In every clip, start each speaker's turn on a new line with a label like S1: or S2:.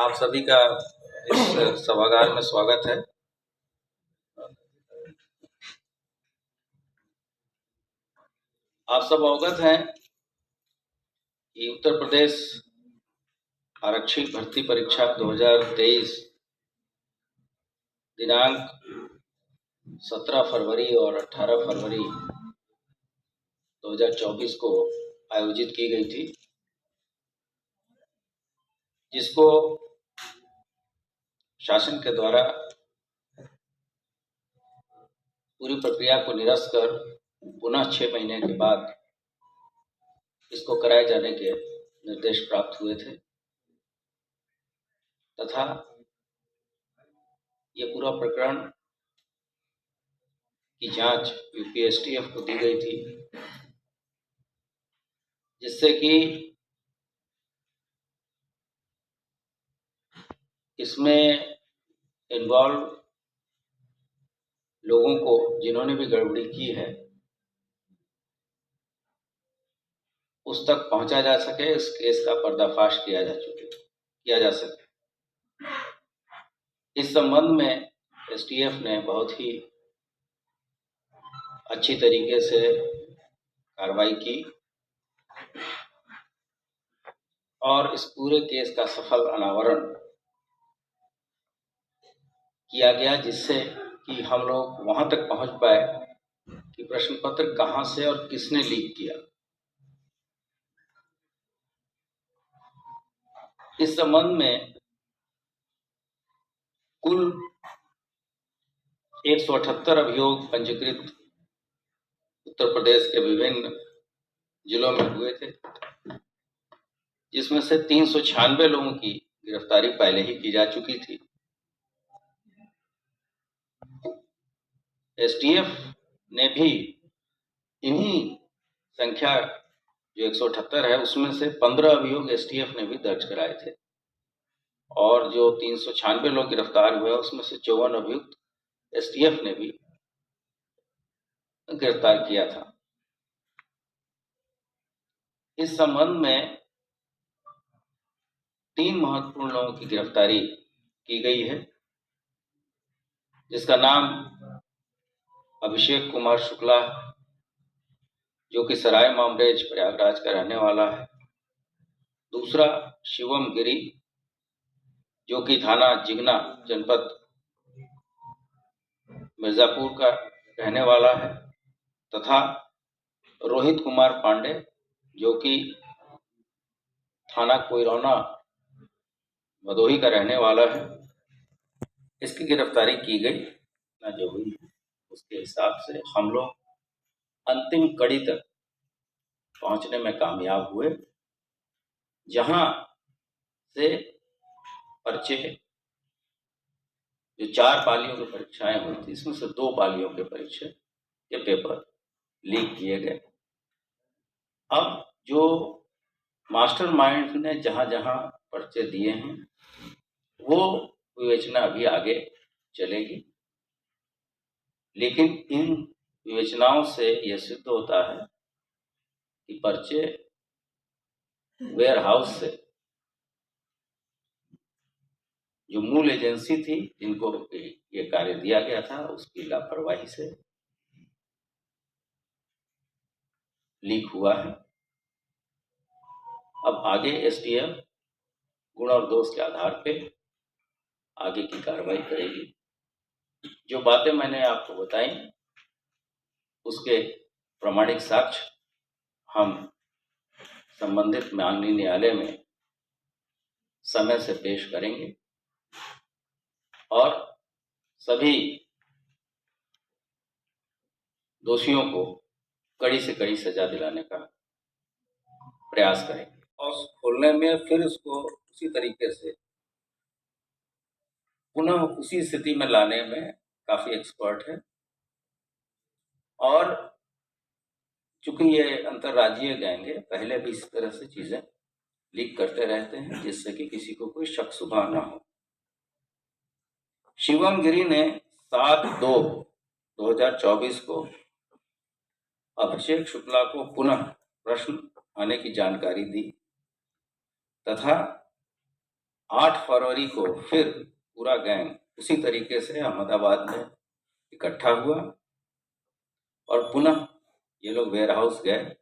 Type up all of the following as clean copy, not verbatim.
S1: आप सभी का इस सभागार में स्वागत है। आप सब अवगत हैं कि उत्तर प्रदेश आरक्षी भर्ती परीक्षा 2023 दिनांक 17 फरवरी और 18 फरवरी 2024 को आयोजित की गई थी, जिसको शासन के द्वारा पूरी प्रक्रिया को निरस्त कर पुनः 6 महीने के बाद इसको कराए जाने के निर्देश प्राप्त हुए थे तथा ये पूरा प्रकरण की जांच यूपीएसटीएफ को दी गई थी, जिससे कि इसमें इन्वॉल्व लोगों को जिन्होंने भी गड़बड़ी की है उस तक पहुंचा जा सके, इस केस का पर्दाफाश किया जा सके। इस संबंध में एसटीएफ ने बहुत ही अच्छी तरीके से कार्रवाई की और इस पूरे केस का सफल अनावरण किया गया, जिससे कि हम लोग वहां तक पहुंच पाए कि प्रश्न पत्र कहां से और किसने लीक किया। इस संबंध में कुल 178 अभियोग पंजीकृत उत्तर प्रदेश के विभिन्न जिलों में हुए थे, जिसमें से 396 लोगों की गिरफ्तारी पहले ही की जा चुकी थी। एसटीएफ ने भी इन्हीं संख्या जो 178 है उसमें से 15 अभियोग एसटीएफ ने भी दर्ज कराए थे और जो 396 लोग गिरफ्तार हुए उसमें से 54 अभियुक्त एसटीएफ ने भी गिरफ्तार किया था। इस संबंध में 3 महत्वपूर्ण लोगों की गिरफ्तारी की गई है, जिसका नाम अभिषेक कुमार शुक्ला, जो कि सराय मामरेज प्रयागराज का रहने वाला है। दूसरा शिवम गिरी, जो कि थाना जिगना जनपद मिर्जापुर का रहने वाला है, तथा रोहित कुमार पांडे, जो कि थाना कोइरौना भदोही का रहने वाला है। इसकी गिरफ्तारी की गई ना जो हुई उसके हिसाब से हम लोग अंतिम कड़ी तक पहुंचने में कामयाब हुए, जहां से पर्चे जो 4 पालियों की परीक्षाएं हुई थी, इसमें से 2 पालियों के परीक्षा के पेपर लीक किए गए। अब जो मास्टरमाइंड ने जहां जहां पर्चे दिए हैं वो विवेचना अभी आगे चलेगी, लेकिन इन विवेचनाओं से यह सिद्ध होता है कि पर्चे वेयर हाउस से जो मूल एजेंसी थी जिनको ये कार्य दिया गया था उसकी लापरवाही से लीक हुआ है। अब आगे एसटीएफ गुण और दोष के आधार पे आगे की कार्रवाई करेगी। जो बातें मैंने आपको बताई उसके प्रमाणिक साक्ष्य हम संबंधित माननीय न्यायालय में समय से पेश करेंगे और सभी दोषियों को कड़ी से कड़ी सजा दिलाने का प्रयास करेंगे और खोलने में फिर उसको उसी तरीके से पुनः उसी स्थिति में लाने में काफी एक्सपर्ट है। और चूंकि ये अंतर्राज्यीय गैंग है, पहले भी इस तरह से चीजें लीक करते रहते हैं, जिससे कि किसी को कोई शक शुबा ना हो। शिवम गिरी ने 7/2/2024 को अभिषेक शुक्ला को पुनः प्रश्न आने की जानकारी दी तथा 8 फरवरी को फिर पूरा गैंग उसी तरीके से अहमदाबाद में इकट्ठा हुआ और पुनः ये लोग वेयर हाउस गए,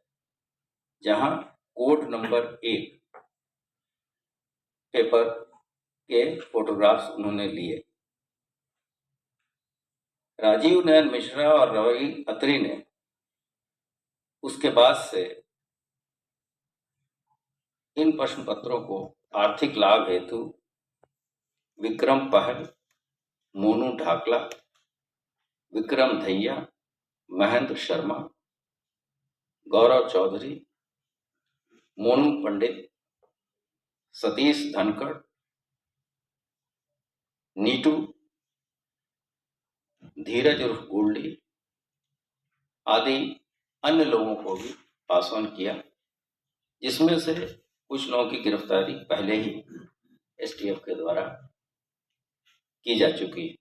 S1: जहां कोड नंबर 1 पेपर के फोटोग्राफ्स उन्होंने लिए। राजीव नयन मिश्रा और रवि अत्री ने उसके बाद से इन प्रश्न पत्रों को आर्थिक लाभ हेतु विक्रम पहल, मोनू ढाकला, विक्रम धैया, महेंद्र शर्मा, गौरव चौधरी, मोनू पंडित, सतीश धनखड़, नीटू, धीरज उर्फ गोल्डी आदि अन्य लोगों को भी पासवान किया, जिसमें से कुछ लोगों की गिरफ्तारी पहले ही एसटीएफ के द्वारा की जा चुकी है।